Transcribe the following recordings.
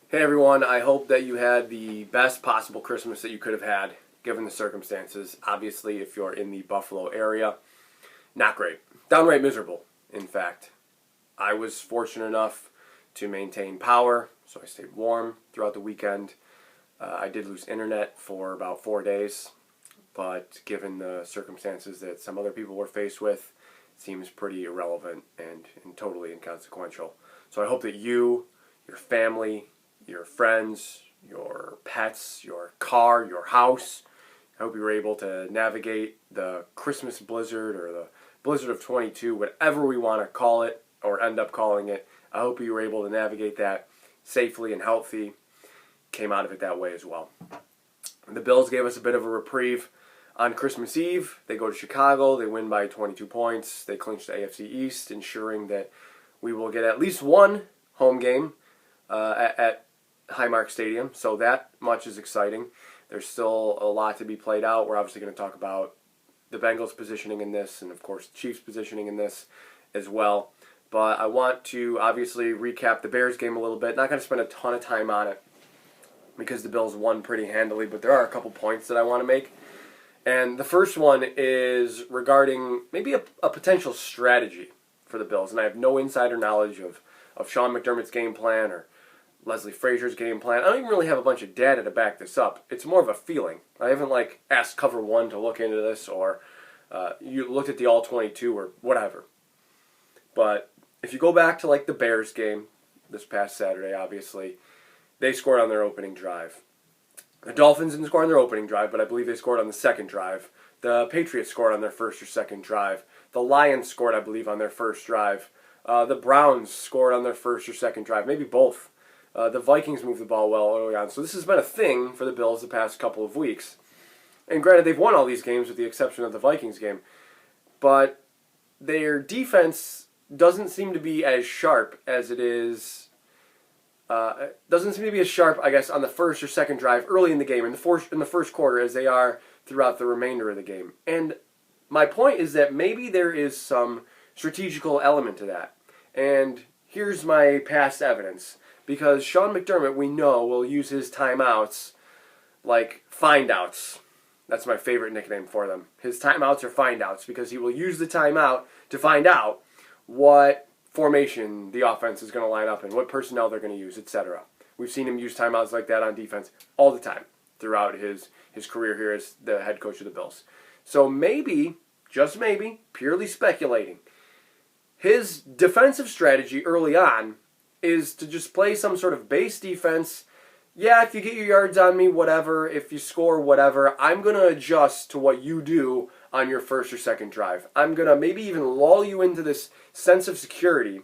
Hey everyone, I hope that you had the best possible Christmas that you could have had given the circumstances. Obviously, if you're in the Buffalo area, not great. Downright miserable, in fact. I was fortunate enough to maintain power, so I stayed warm throughout the weekend. I did lose internet for about 4 days, but given the circumstances that some other people were faced with, it seems pretty irrelevant and totally inconsequential. So I hope that you, your family, your friends, your pets, your car, your house. I hope you were able to navigate the Christmas blizzard or the blizzard of 22, whatever we want to call it or end up calling it. I hope you were able to navigate that safely and healthy. Came out of it that way as well. The Bills gave us a bit of a reprieve on Christmas Eve. They go to Chicago. They win by 22 points. They clinch the AFC East, ensuring that we will get at least one home game at Highmark Stadium, so that much is exciting. There's still a lot to be played out. We're obviously going to talk about the Bengals positioning in this, and of course the Chiefs positioning in this as well. But I want to obviously recap the Bears game a little bit. Not going to spend a ton of time on it because the Bills won pretty handily, but there are a couple points that I want to make. And the first one is regarding maybe a potential strategy for the Bills. And I have no insider knowledge of Sean McDermott's game plan or Leslie Frazier's game plan. I don't even really have a bunch of data to back this up. It's more of a feeling. I haven't asked Cover 1 to look into this or you looked at the All-22 or whatever. But if you go back to the Bears game this past Saturday, obviously, they scored on their opening drive. The Dolphins didn't score on their opening drive, but I believe they scored on the second drive. The Patriots scored on their first or second drive. The Lions scored, I believe, on their first drive. The Browns scored on their first or second drive, maybe both. The Vikings moved the ball well early on. So this has been a thing for the Bills the past couple of weeks. And granted, they've won all these games with the exception of the Vikings game. But their defense doesn't seem to be as sharp as it is. Doesn't seem to be as sharp, I guess, on the first or second drive early in the game, in the first quarter, as they are throughout the remainder of the game. And my point is that maybe there is some strategical element to that. And here's my past evidence. Because Sean McDermott, we know, will use his timeouts like find-outs. That's my favorite nickname for them. His timeouts are find-outs because he will use the timeout to find out what formation the offense is going to line up in, what personnel they're going to use, etc. We've seen him use timeouts like that on defense all the time throughout his career here as the head coach of the Bills. So maybe, just maybe, purely speculating, his defensive strategy early on is to just play some sort of base defense. Yeah, if you get your yards on me, whatever. If you score, whatever. I'm going to adjust to what you do on your first or second drive. I'm going to maybe even lull you into this sense of security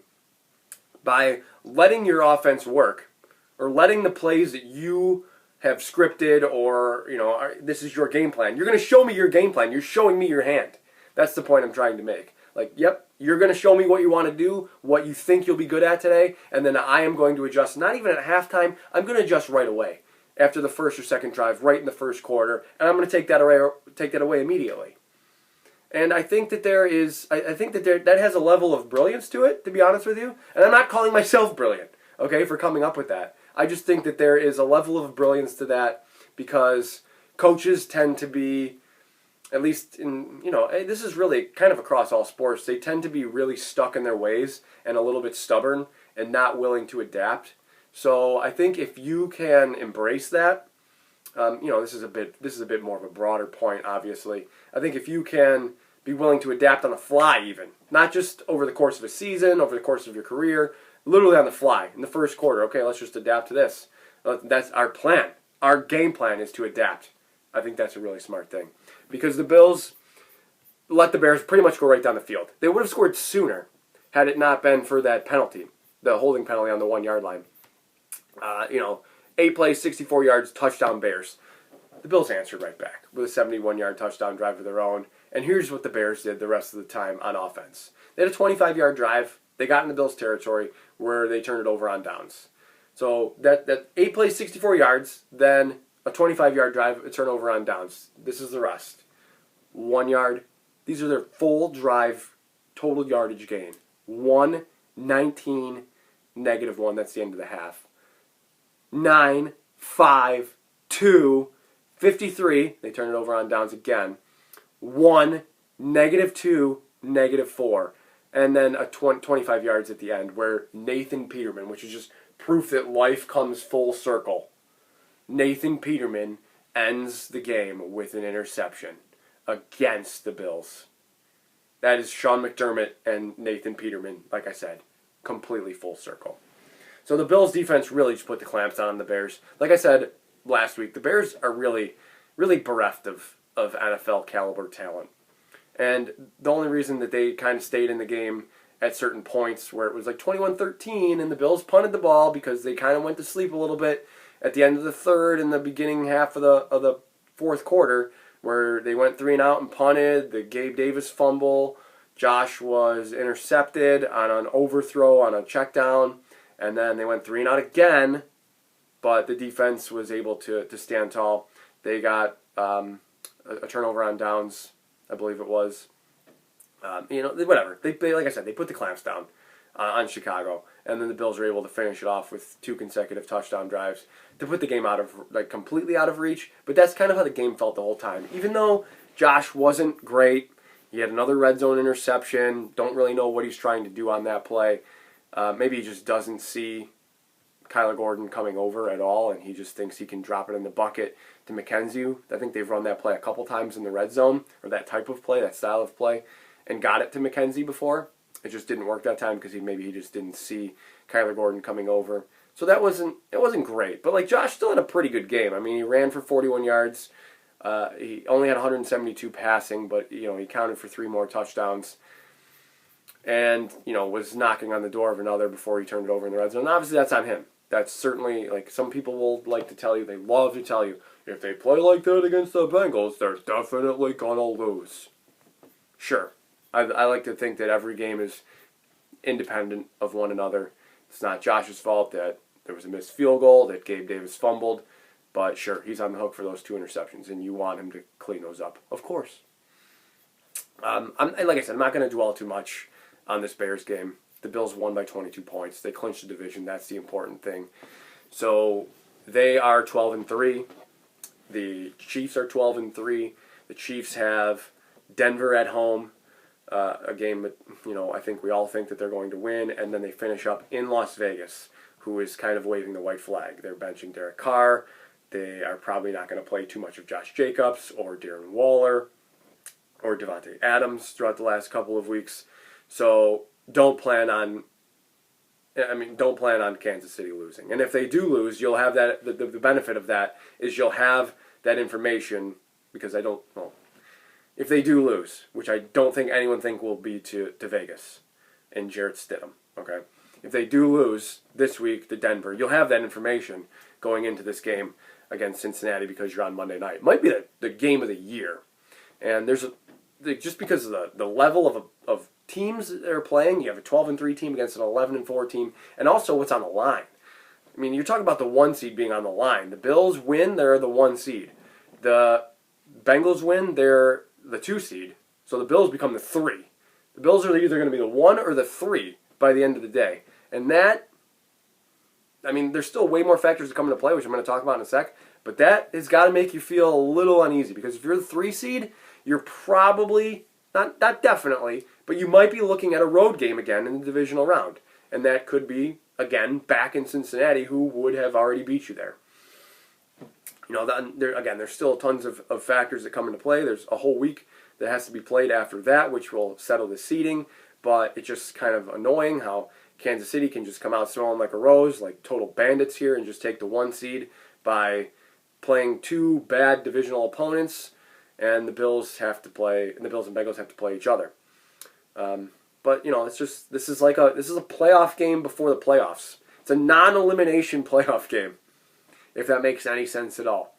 by letting your offense work or letting the plays that you have scripted or, this is your game plan. You're going to show me your game plan. You're showing me your hand. That's the point I'm trying to make. Yep, you're going to show me what you want to do, what you think you'll be good at today, and then I am going to adjust, not even at halftime, I'm going to adjust right away after the first or second drive, right in the first quarter, and I'm going to take that away immediately. And I think that that has a level of brilliance to it, to be honest with you, and I'm not calling myself brilliant, okay, for coming up with that. I just think that there is a level of brilliance to that because coaches tend to be, at least in, this is really kind of across all sports, they tend to be really stuck in their ways and a little bit stubborn and not willing to adapt. So I think if you can embrace that, this is a bit more of a broader point, obviously. I think if you can be willing to adapt on the fly even, not just over the course of a season, over the course of your career, literally on the fly, in the first quarter, okay, let's just adapt to this. That's our plan. Our game plan is to adapt. I think that's a really smart thing. Because the Bills let the Bears pretty much go right down the field. They would have scored sooner had it not been for that penalty, the holding penalty on the 1-yard line. 8 plays, 64 yards, touchdown Bears. The Bills answered right back with a 71-yard touchdown drive of their own. And here's what the Bears did the rest of the time on offense. They had a 25-yard drive. They got in the Bills' territory where they turned it over on downs. So that 8 plays, 64 yards, then a 25-yard drive, a turnover on downs. This is the rest. 1 yard. These are their full drive total yardage gain. 1, 19, -1. That's the end of the half. 9, 5, 2, 53. They turn it over on downs again. 1, -2, -4. And then a 25 yards at the end where Nathan Peterman, which is just proof that life comes full circle. Nathan Peterman ends the game with an interception against the Bills. That is Sean McDermott and Nathan Peterman, like I said, completely full circle. So the Bills defense really just put the clamps on the Bears. Like I said last week, the Bears are really, really bereft of NFL caliber talent. And the only reason that they kind of stayed in the game at certain points where it was like 21-13 and the Bills punted the ball because they kind of went to sleep a little bit at the end of the third and the beginning half of the fourth quarter where they went 3 and out and punted, the Gabe Davis fumble, Josh was intercepted on an overthrow on a check down, and then they went 3 and out again, but the defense was able to stand tall. They got a turnover on downs, I believe it was. Whatever. They like I said, they put the clamps down on Chicago, and then the Bills were able to finish it off with 2 consecutive touchdown drives to put the game completely out of reach. But that's kind of how the game felt the whole time. Even though Josh wasn't great, he had another red zone interception. Don't really know what he's trying to do on that play. Maybe he just doesn't see Kyler Gordon coming over at all, and he just thinks he can drop it in the bucket to McKenzie. I think they've run that play a couple times in the red zone, or that type of play, that style of play, and got it to McKenzie before. It just didn't work that time because he just didn't see Kyler Gordon coming over. So it wasn't great. But Josh still had a pretty good game. I mean, he ran for 41 yards. He only had 172 passing, but he counted for 3 more touchdowns. And was knocking on the door of another before he turned it over in the red zone. And obviously, that's on him. That's certainly some people will like to tell you. They love to tell you if they play like that against the Bengals, they're definitely gonna lose. Sure. I like to think that every game is independent of one another. It's not Josh's fault that there was a missed field goal, that Gabe Davis fumbled. But sure, he's on the hook for those 2 interceptions, and you want him to clean those up, of course. Like I said, I'm not going to dwell too much on this Bears game. The Bills won by 22 points. They clinched the division. That's the important thing. So they are 12-3. The Chiefs are 12-3. The Chiefs have Denver at home. A game that, I think we all think that they're going to win, and then they finish up in Las Vegas, who is kind of waving the white flag. They're benching Derek Carr. They are probably not going to play too much of Josh Jacobs or Darren Waller or Devontae Adams throughout the last couple of weeks. So don't plan on Kansas City losing. And if they do lose, you'll have that. The benefit of that is you'll have that information because if they do lose, which I don't think anyone will be to Vegas and Jarrett Stidham, okay? If they do lose this week to Denver, you'll have that information going into this game against Cincinnati because you're on Monday night. It might be the game of the year. And just because of the level of teams that are playing, you have a 12-3 team against an 11-4 team, and also what's on the line. I mean, you're talking about the 1 seed being on the line. The Bills win, they're the 1 seed. The Bengals win, they're the 2 seed, so the Bills become the 3. The Bills are either going to be the 1 or the 3 by the end of the day. And there's still way more factors that come into play, which I'm going to talk about in a sec, but that has got to make you feel a little uneasy, because if you're the 3 seed, you're probably, not definitely, but you might be looking at a road game again in the divisional round. And that could be, again, back in Cincinnati, who would have already beat you there. There's still tons of factors that come into play. There's a whole week that has to be played after that, which will settle the seeding. But it's just kind of annoying how Kansas City can just come out smelling like a rose, like total bandits here, and just take the 1 seed by playing 2 bad divisional opponents, and the Bills and Bengals have to play each other. But this is a playoff game before the playoffs. It's a non-elimination playoff game, if that makes any sense at all.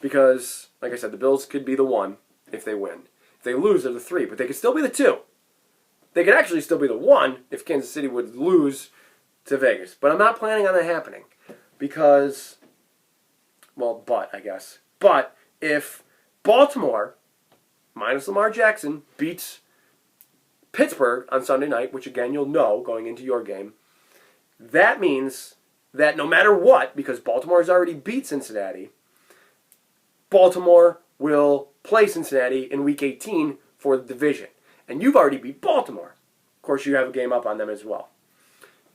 Because, like I said, the Bills could be the 1 if they win. If they lose, they're the 3, but they could still be the 2. They could actually still be the 1 if Kansas City would lose to Vegas. But I'm not planning on that happening. Because, But if Baltimore, minus Lamar Jackson, beats Pittsburgh on Sunday night, which again you'll know going into your game, that means that no matter what, because Baltimore has already beat Cincinnati, Baltimore will play Cincinnati in Week 18 for the division. And you've already beat Baltimore. Of course, you have a game up on them as well.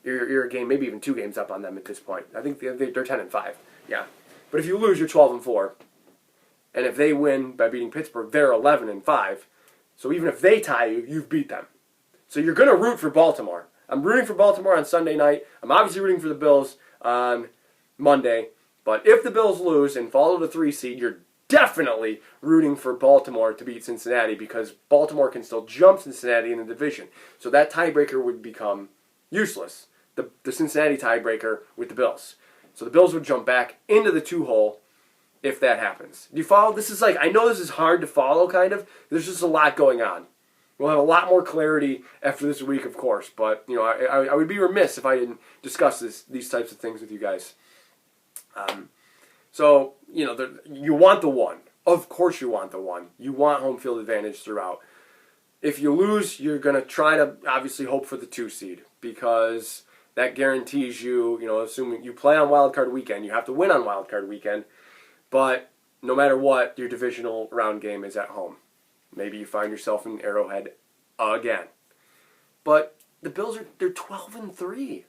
You're a game, maybe even 2 games up on them at this point. I think they're 10-5. Yeah. But if you lose, you're 12-4. And if they win by beating Pittsburgh, they're 11-5. So even if they tie you, you've beat them. So you're going to root for Baltimore. I'm rooting for Baltimore on Sunday night. I'm obviously rooting for the Bills on Monday. But if the Bills lose and fall to the 3 seed, you're definitely rooting for Baltimore to beat Cincinnati because Baltimore can still jump Cincinnati in the division. So that tiebreaker would become useless, the Cincinnati tiebreaker with the Bills. So the Bills would jump back into the 2 hole if that happens. Do you follow? This is I know this is hard to follow, kind of. There's just a lot going on. We'll have a lot more clarity after this week, of course, but I would be remiss if I didn't discuss these types of things with you guys. So, you want the 1. Of course you want the 1. You want home field advantage throughout. If you lose, you're going to try to obviously hope for the 2 seed because that guarantees you, assuming you play on Wild Card Weekend, you have to win on Wild Card Weekend, but no matter what, your divisional round game is at home. Maybe you find yourself in Arrowhead again. But the Bills they're 12-3.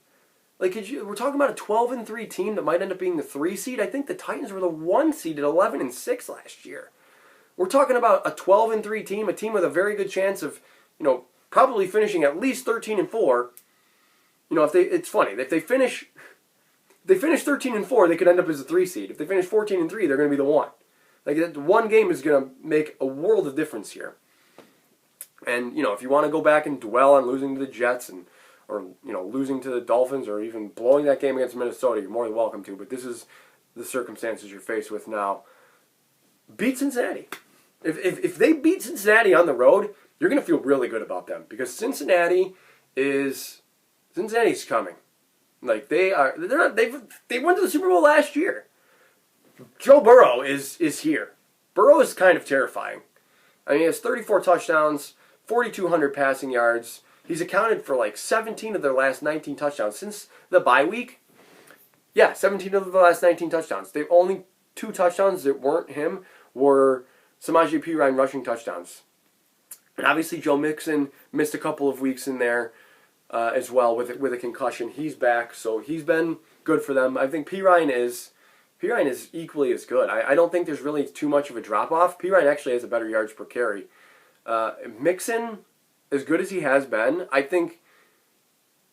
We're talking about a 12-3 team that might end up being the 3 seed. I think the Titans were the 1 seed at 11-6 last year. We're talking about a 12-3 team, a team with a very good chance of, probably finishing at least 13-4. It's funny. If they finish 13-4, they could end up as a 3 seed. If they finish 14-3, they're going to be the 1. One game is going to make a world of difference here. And if you want to go back and dwell on losing to the Jets or losing to the Dolphins or even blowing that game against Minnesota, you're more than welcome to. But this is the circumstances you're faced with now. Beat Cincinnati. If they beat Cincinnati on the road, you're going to feel really good about them because Cincinnati's coming. They went to the Super Bowl last year. Joe Burrow is here. Burrow is kind of terrifying. He has 34 touchdowns, 4,200 passing yards. He's accounted for 17 of their last 19 touchdowns since the bye week. Yeah, 17 of the last 19 touchdowns. The only 2 touchdowns that weren't him were Samaje Perine rushing touchdowns. And obviously Joe Mixon missed a couple of weeks in there as well with a concussion. He's back, so he's been good for them. I think Perine is equally as good. I don't think there's really too much of a drop-off. Perine actually has a better yards per carry. Mixon, as good as he has been, I think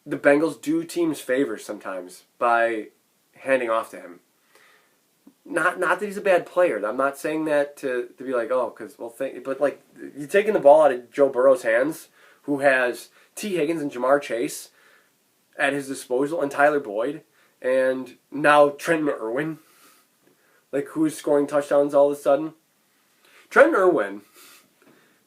the Bengals do teams favors sometimes by handing off to him. Not that he's a bad player. I'm not saying that to be but you're taking the ball out of Joe Burrow's hands, who has T. Higgins and Jamar Chase at his disposal, and Tyler Boyd, and now Trenton Irwin, who's scoring touchdowns all of a sudden. Trenton Irwin,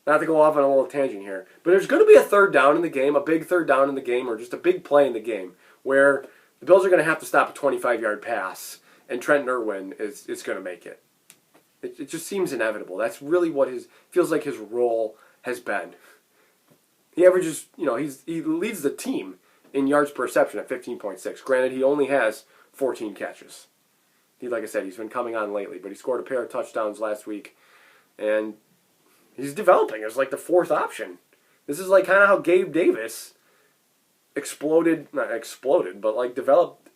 not to go off on a little tangent here, but there's going to be a third down in the game, a big third down in the game, or just a big play in the game, where the Bills are going to have to stop a 25-yard pass, and Trenton Irwin is going to make it. It just seems inevitable. That's really what feels like his role has been. He averages, he leads the team in yards per reception at 15.6. Granted, he only has 14 catches. Like I said, he's been coming on lately, but he scored a pair of touchdowns last week, and he's developing as the 4th option. This is kind of how Gabe Davis developed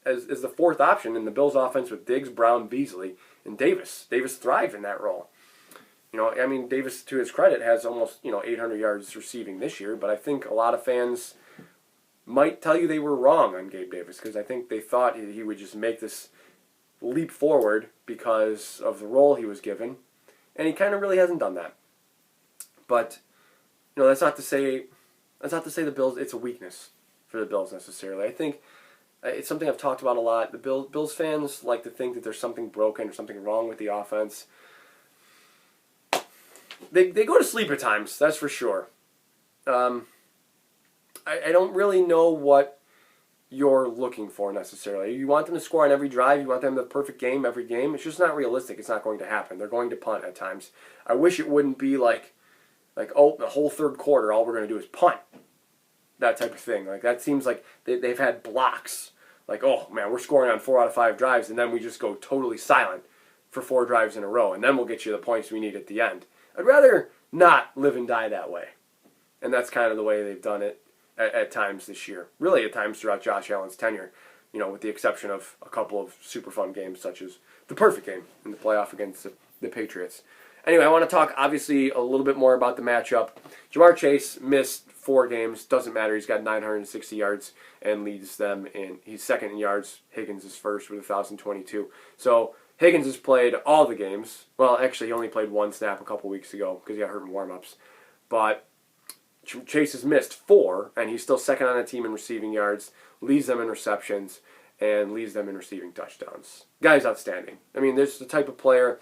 as the 4th option in the Bills' offense with Diggs, Brown, Beasley, and Davis. Davis thrived in that role. Davis, to his credit, has almost 800 yards receiving this year, but I think a lot of fans might tell you they were wrong on Gabe Davis because I think they thought he would just make this leap forward because of the role he was given, and he kind of really hasn't done that. But that's not to say the Bills, it's a weakness for the Bills necessarily. I think it's something I've talked about a lot. The Bills fans like to think that there's something broken or something wrong with the offense. They go to sleep at times, that's for sure. I don't really know what you're looking for necessarily. You want them to score on every drive. You want them to have the perfect game every game. It's just not realistic. It's not going to happen. They're going to punt at times. I wish it wouldn't be the whole third quarter, all we're going to do is punt. That type of thing. That seems like they've had blocks Like, oh man, we're scoring on 4 out of 5 drives, and then we just go totally silent for 4 drives in a row, and then we'll get you the points we need at the end. I'd rather not live and die that way. And that's kind of the way they've done it at times this year. Really at times throughout Josh Allen's tenure, with the exception of a couple of super fun games such as the perfect game in the playoff against the Patriots. Anyway, I want to talk obviously a little bit more about the matchup. Ja'Marr Chase missed 4 games. Doesn't matter. He's got 960 yards and leads them in. He's second in yards. Higgins is first with 1,022. So Higgins has played all the games. Well, actually, he only played 1 snap a couple weeks ago because he got hurt in warm-ups. But Chase has missed 4, and he's still second on the team in receiving yards, leads them in receptions, and leads them in receiving touchdowns. Guy's outstanding. I mean, this is the type of player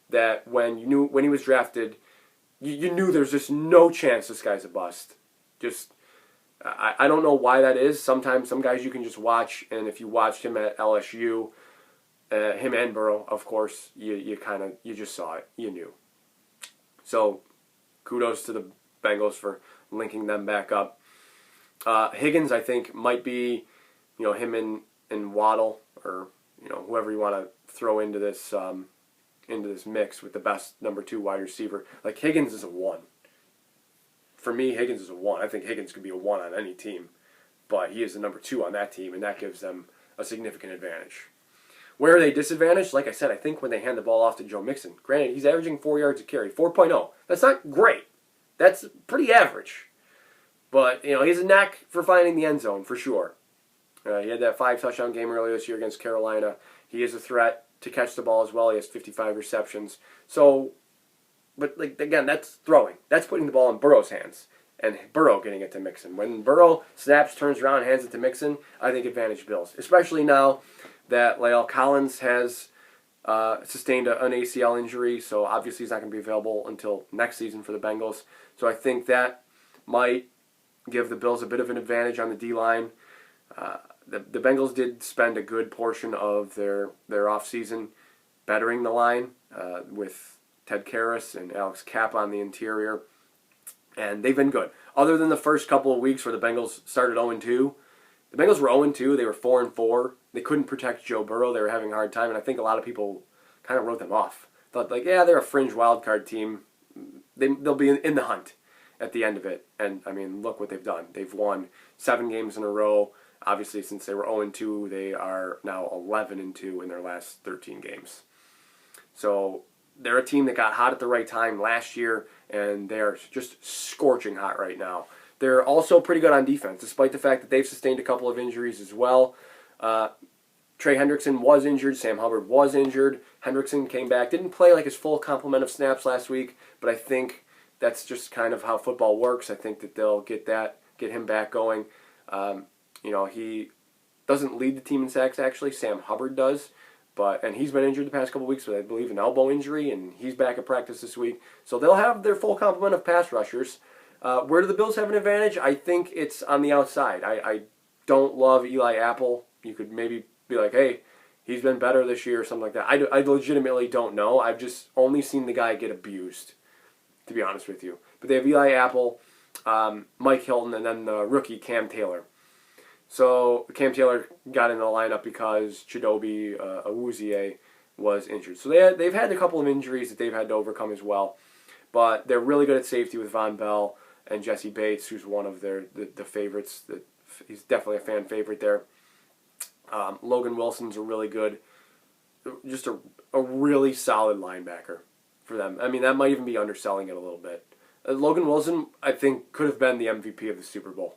that when he was drafted, you knew there's just no chance this guy's a bust. Just, I don't know why that is. Sometimes some guys you can just watch, and if you watched him at LSU, him and Burrow, of course, you just saw it. You knew. So, kudos to the Bengals for linking them back up. Higgins, I think, might be, him and Waddle, or whoever you want to throw into this mix with the best number 2 wide receiver. Like, Higgins is a 1. For me, Higgins is a 1. I think Higgins could be a 1 on any team, but he is the number 2 on that team, and that gives them a significant advantage. Where are they disadvantaged? Like I said, I think when they hand the ball off to Joe Mixon. Granted, he's averaging 4 yards a carry, 4.0. That's not great. That's pretty average. But, he has a knack for finding the end zone, for sure. He had that 5-touchdown game earlier this year against Carolina. He is a threat to catch the ball as well. He has 55 receptions. So, but again, that's throwing. That's putting the ball in Burrow's hands. And Burrow getting it to Mixon. When Burrow snaps, turns around, hands it to Mixon, I think advantage Bills. Especially now that La'el Collins has sustained an ACL injury, so obviously he's not going to be available until next season for the Bengals. So I think that might give the Bills a bit of an advantage on the D-line. The Bengals did spend a good portion of their offseason bettering the line with Ted Karras and Alex Kapp on the interior, and they've been good. Other than the first couple of weeks where the Bengals started 0-2, the Bengals were 0-2. They were 4-4. They couldn't protect Joe Burrow. They were having a hard time, and I think a lot of people kind of wrote them off. Thought, they're a fringe wildcard team. They'll be in the hunt at the end of it. And, I mean, look what they've done. They've won 7 games in a row. Obviously, since they were 0-2, they are now 11-2 in their last 13 games. So they're a team that got hot at the right time last year, and they're just scorching hot right now. They're also pretty good on defense, despite the fact that they've sustained a couple of injuries as well. Trey Hendrickson was injured. Sam Hubbard was injured. Hendrickson came back. Didn't play like his full complement of snaps last week, but I think that's just kind of how football works. I think that they'll get him back going. He doesn't lead the team in sacks, actually. Sam Hubbard does. And he's been injured the past couple of weeks with, I believe, an elbow injury, and he's back at practice this week. So they'll have their full complement of pass rushers. Where do the Bills have an advantage? I think it's on the outside. I don't love Eli Apple. You could maybe be like, hey, he's been better this year or something like that. I legitimately don't know. I've just only seen the guy get abused, to be honest with you. But they have Eli Apple, Mike Hilton, and then the rookie Cam Taylor. So Cam Taylor got in the lineup because Chidobe Awuzie was injured. So they've had a couple of injuries that they've had to overcome as well. But they're really good at safety with Von Bell and Jesse Bates, who's one of the favorites. He's definitely a fan favorite there. Logan Wilson's a really good, just a really solid linebacker for them. I mean, that might even be underselling it a little bit. Logan Wilson, I think, could have been the MVP of the Super Bowl.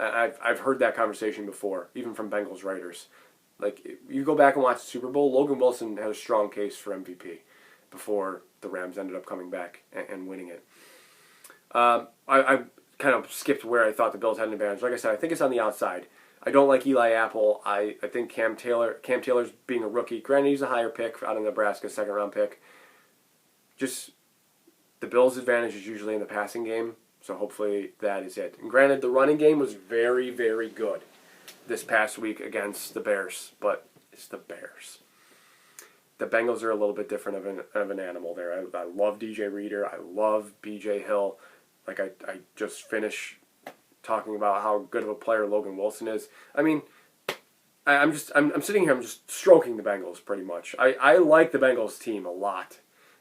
I've heard that conversation before, even from Bengals writers. Like, you go back and watch the Super Bowl, Logan Wilson had a strong case for MVP before the Rams ended up coming back and winning it. I kind of skipped where I thought the Bills had an advantage. Like I said, I think it's on the outside. I don't like Eli Apple. I think Cam Taylor's being a rookie. Granted, he's a higher pick out of Nebraska, second-round pick. Just the Bills' advantage is usually in the passing game, so hopefully that is it. And granted, the running game was very, very good this past week against the Bears, but it's the Bears. The Bengals are a little bit different of an animal there. I love DJ Reader. I love BJ Hill. Like, I just finished talking about how good of a player Logan Wilson is. I mean, I'm sitting here, I'm just stroking the Bengals pretty much. I like the Bengals team a lot,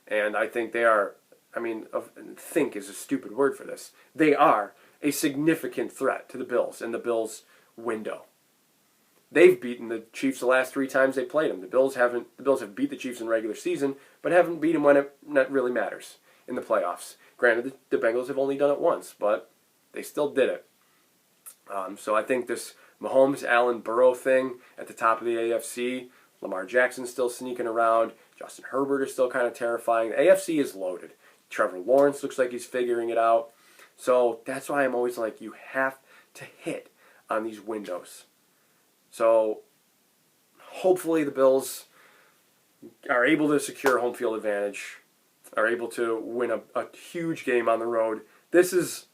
and I think they are. I mean, think is a stupid word for this. They are a significant threat to the Bills in the Bills' window. They've beaten the Chiefs the last 3 times they played them. The Bills haven't. The Bills have beat the Chiefs in regular season, but haven't beat them when it really matters in the playoffs. Granted, the Bengals have only done it once, but they still did it. So I think this Mahomes, Allen, Burrow thing at the top of the AFC, Lamar Jackson's still sneaking around, Justin Herbert is still kind of terrifying. The AFC is loaded. Trevor Lawrence looks like he's figuring it out. So that's why I'm always like, you have to hit on these windows. So hopefully the Bills are able to secure home field advantage, are able to win a huge game on the road. This is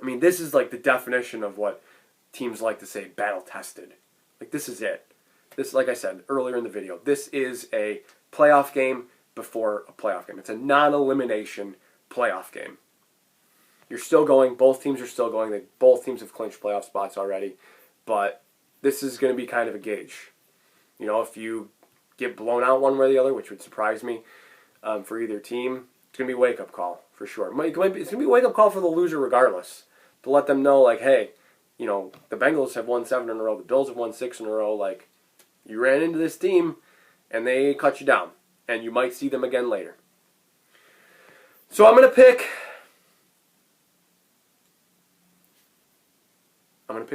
like the definition of what teams like to say, battle-tested. Like, this is it. This, like I said earlier in the video, this is a playoff game before a playoff game. It's a non-elimination playoff game. You're still going. Both teams are still going. Both teams have clinched playoff spots already. But this is going to be kind of a gauge. You know, if you get blown out one way or the other, which would surprise me for either team, it's going to be a wake-up call for sure. It's going to be a wake-up call for the loser regardless, to let them know, like, hey, you know, the Bengals have won 7 in a row. The Bills have won 6 in a row. Like, you ran into this team, and they cut you down. And you might see them again later. So I'm going to pick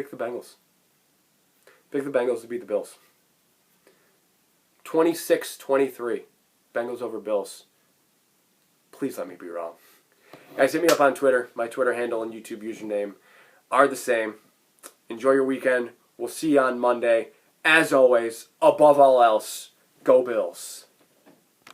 the Bengals. Pick the Bengals to beat the Bills. 26-23. Bengals over Bills. Please let me be wrong. Guys, hit me up on Twitter. My Twitter handle and YouTube username are the same. Enjoy your weekend. We'll see you on Monday. As always, above all else, go Bills.